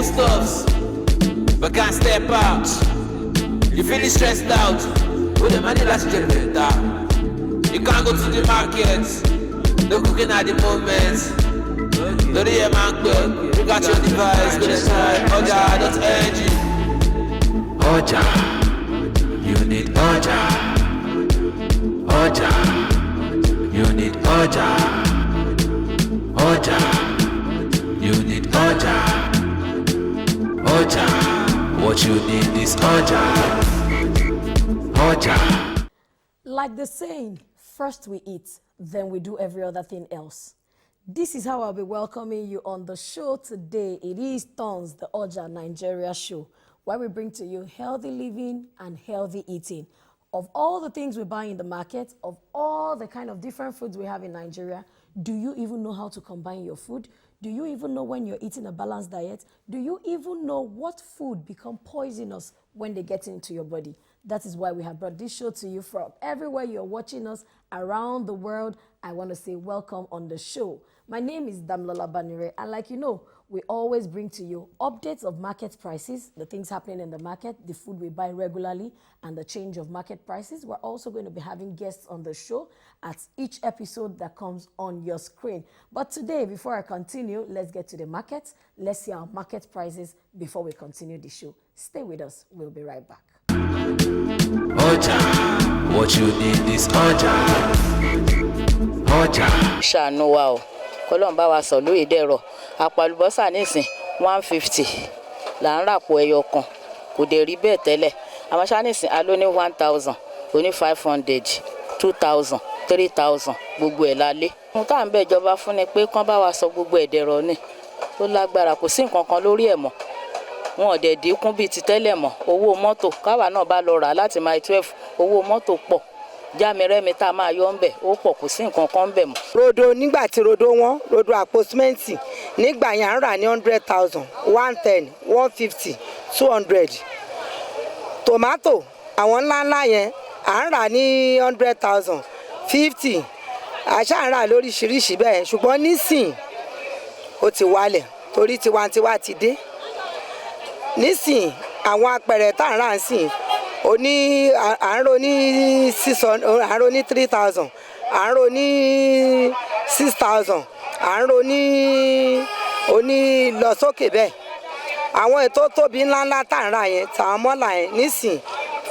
foodstuffs, but can't step out. You feeling stressed out with the money that's generator. You can't go to the market, no cooking at the moment. No the man good, you got your device, go inside. OJA.NG. OJA, you need OJA. OJA, you need OJA. OJA, you need OJA. OJA, what you need is OJA. OJA. Like the saying, first we eat, then we do every other thing else. This is how I'll be welcoming you on the show today. It is Tons, the OJA Nigeria show, where we bring to you healthy living and healthy eating. Of all the things we buy in the market, of all the kind of different foods we have in Nigeria, do you even know how to combine your food? Do you even know when you're eating a balanced diet? Do you even know what food become poisonous when they get into your body? That is why we have brought this show to you from everywhere you're watching us around the world. I want to say welcome on the show. My name is Damlola Banire, and like you know, we always bring to you updates of market prices, the things happening in the market, the food we buy regularly, and the change of market prices. We're also going to be having guests on the show at each episode that comes on your screen. But today, before I continue, let's get to the market. Let's see our market prices before we continue the show. Stay with us. We'll be right back. OJA, what you need is OJA. OJA. Ṣàánú wa o. Kọ́lọ́run bá wa sọ lóye dẹ̀rọ̀. Àpò àlùbọ́sà nísìn 150 là ń ràpò ẹyọ kan. Kò dẹ̀ rí bẹ́ẹ̀ tẹ́lẹ̀. Àmọ́ ṣá nísìn a ló ní 1000, ó ní 500, 2000, 3000 gbogbo ẹ̀ la lé. Ohun tá à ń bẹ̀ ìjọba fún ni pé kán bá wa sọ gbogbo ẹ̀ dẹ̀rọ̀ ni. Ó lágbára, kò sí nǹkan kan lórí ẹ̀ mọ́. Wọn ò dẹ̀ dínkù bíi ti tẹ́lẹ̀ mọ́. Owó mọ́tò káwa náà bá lọ rà láti Mile 12, owó mọ́tò pọ̀. Jámẹ́rẹ́mi tá a máa yọ ń bẹ̀ ó pọ̀, kò sí nǹkan kan ń bẹ̀ mọ́. Rodo nígbà tí rodo wọ́n, rodo àpò símẹ́ǹtì nígbà yẹn à ń rà ní 100,000, 110, 150, 200. Tomato àwọn ńláńlá yẹn à ń rà ní 100,000, 50. Àṣà ń rà lóríṣiríṣi bẹ́ẹ̀, ṣùgbọ́n nísìn ó ti wálẹ̀ torí tiwantiwa ti dé. Nísìn àwọn apẹ̀rẹ̀ tá à ń rà nísìn à ń ro ní 600, à ń ro ní 3,000, à ń ro ní 6,000, à ń ro ní lọ sókè bẹ́ẹ̀. Àwọn ètò tóbi ńláńlá tá à ń rà yẹn tàwọn mọ́là yẹn nísìn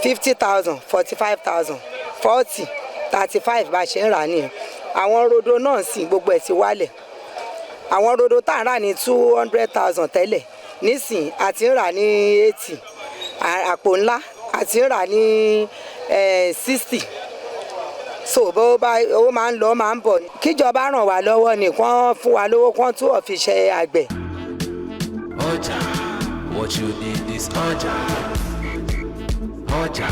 50,000, 45,000, 40, 35 bá ṣe ń rà nìyẹn. Àwọn rodo náà sì gbogbo ẹ̀ ti wálẹ̀. Àwọn rodo tá à ń rà ní 200,000 tẹ́lẹ̀ nísìn àti ń rà ní 80, àpò ńlá àti ń rà ní 60. So bó bá owó máa ń lọ máa ń bọ̀. Kíjọba ràn wá lọ́wọ́ ni kán fún wa lówó kán tún ó fi ṣe àgbẹ̀. OJA, what you need is OJA. OJA.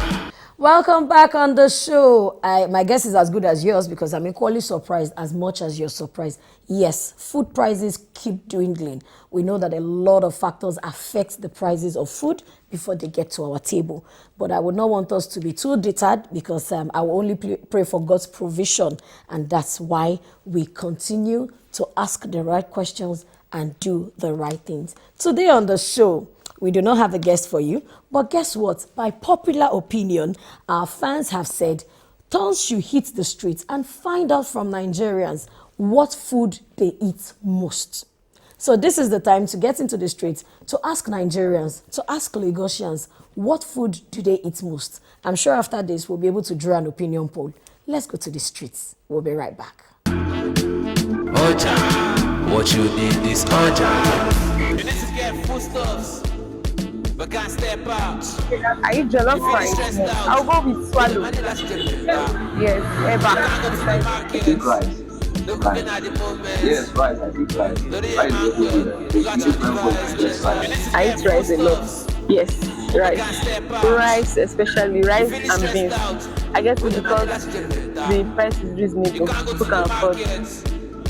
Welcome back on the show. My guess is as good as yours because I'm equally surprised as much as you're surprised. Yes, food prices keep dwindling. We know that a lot of factors affect the prices of food before they get to our table. But I would not want us to be too deterred because I will only pray for God's provision. And that's why we continue to ask the right questions and do the right things. Today on the show, we do not have a guest for you, but guess what? By popular opinion, our fans have said, Tons should hit the streets and find out from Nigerians what food they eat most. So this is the time to get into the streets, to ask Nigerians, to ask Lagosians, what food do they eat most? I'm sure after this, we'll be able to draw an opinion poll. Let's go to the streets. We'll be right back. OJA, what you need is OJA. You need to get foodstuffs, but can't step out. I eat jollof rice. I'll go with swallow. Yes, ever. Rice. Yes, rice. I eat rice. I eat rice a lot. Yes, rice. Rice, especially rice and beans. I guess it's because the price is reasonable. People can afford rice,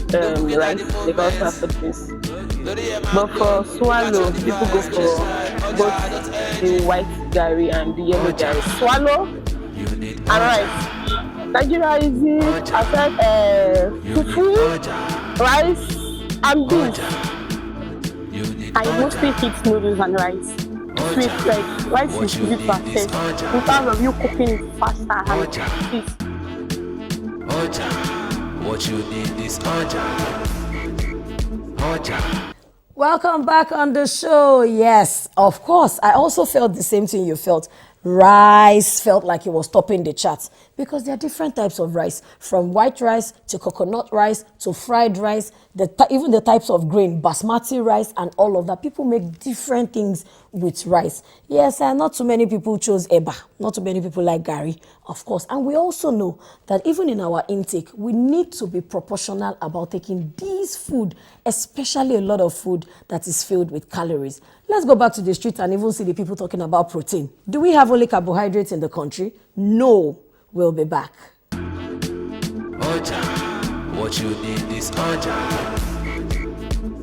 they can also afford beans. But for swallow, people go for both the white gari and the yellow gari. Swallow and rice. Nigeria is it fufu, rice and beans. I mostly eat noodles and rice. Sweet rice is easy to access in terms of you cooking it faster and please. OJA, what you need is OJA. OJA. Welcome back on the show. Yes, of course. I also felt the same thing you felt. Rice felt like it was topping the charts because there are different types of rice, from white rice to coconut rice to fried rice, even the types of grain, basmati rice and all of that. People make different things with rice. Yes, not too many people chose eba. Not too many people like gari, of course. And we also know that even in our intake, we need to be proportional about taking these food, especially a lot of food that is filled with calories. Let's go back to the street and even see the people talking about protein. Do we have only carbohydrates in the country? No. We'll be back. OJA, what you need is OJA.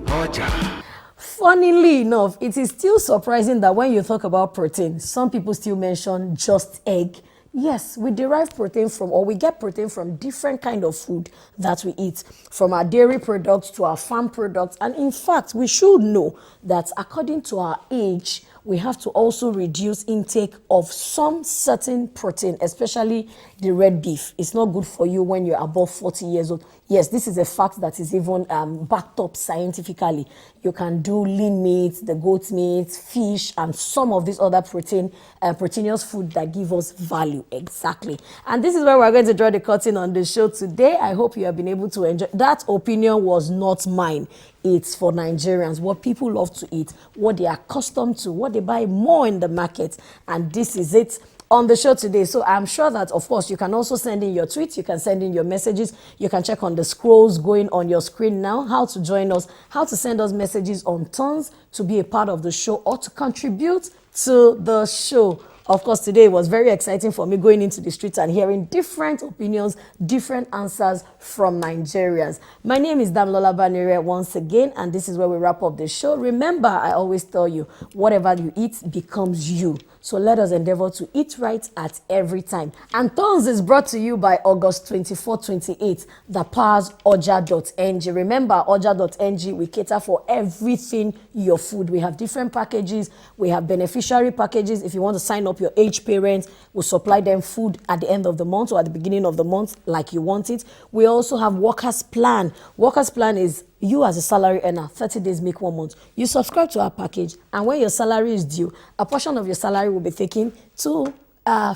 OJA. Funnily enough, it is still surprising that when you talk about protein, some people still mention just egg. Yes, we derive protein from, or we get protein from different kind of food that we eat, from our dairy products to our farm products. And in fact, we should know that according to our age, we have to also reduce intake of some certain protein, especially the red beef. It's not good for you when you're above 40 years old. Yes, this is a fact that is even backed up scientifically. You can do lean meat, the goat meat, fish, and some of these other proteinous food that give us value. Exactly. And this is where we're going to draw the curtain on the show today. I hope you have been able to enjoy. That opinion was not mine. It's for Nigerians, what people love to eat, what they are accustomed to, what they buy more in the market. And this is it on the show today. So I'm sure that, of course, you can also send in your tweets, you can send in your messages, you can check on the scrolls going on your screen now, how to join us, how to send us messages on Tons to be a part of the show or to contribute to the show. Of course, today was very exciting for me going into the streets and hearing different opinions, different answers from Nigerians. My name is Damlola Banire once again, and this is where we wrap up the show. Remember, I always tell you, whatever you eat becomes you. So let us endeavor to eat right at every time. And Tons is brought to you by August 24-28, that powers OJA.NG. Remember, OJA.NG, we cater for everything your food. We have different packages. We have beneficiary packages. If you want to sign up your age parents, we'll supply them food at the end of the month or at the beginning of the month like you want it. We also have Workers Plan. Workers Plan is you as a salary earner, 30 days make 1 month. You subscribe to our package, and when your salary is due, a portion of your salary will be taken to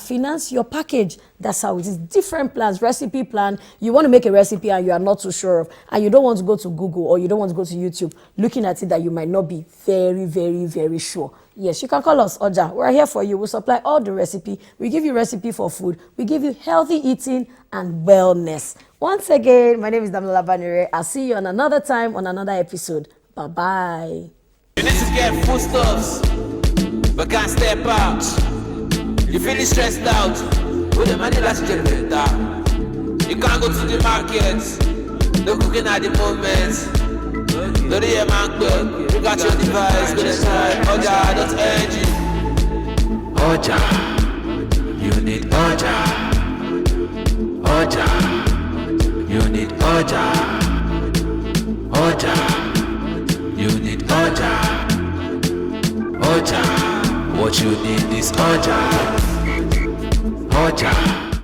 finance your package. That's how it is. Different plans, recipe plan. You want to make a recipe and you are not too sure of, and you don't want to go to Google or you don't want to go to YouTube looking at it that you might not be very, very, very sure. Yes, you can call us OJA. We're here for you. We'll supply all the recipe. We give you recipe for food. We give you healthy eating and wellness. Once again, my name is Damlola Banire. I'll see you on another time on another episode. Bye-bye. You need to get foodstuffs, but can't step out. You feeling stressed out with the money that's generator. You can't go to the market. No cooking at the moment. No the man good. You got your device, go to try OJA.NG. OJA, you need OJA. OJA, you need OJA. OJA, you need OJA. OJA, what you need is OJA. OJA.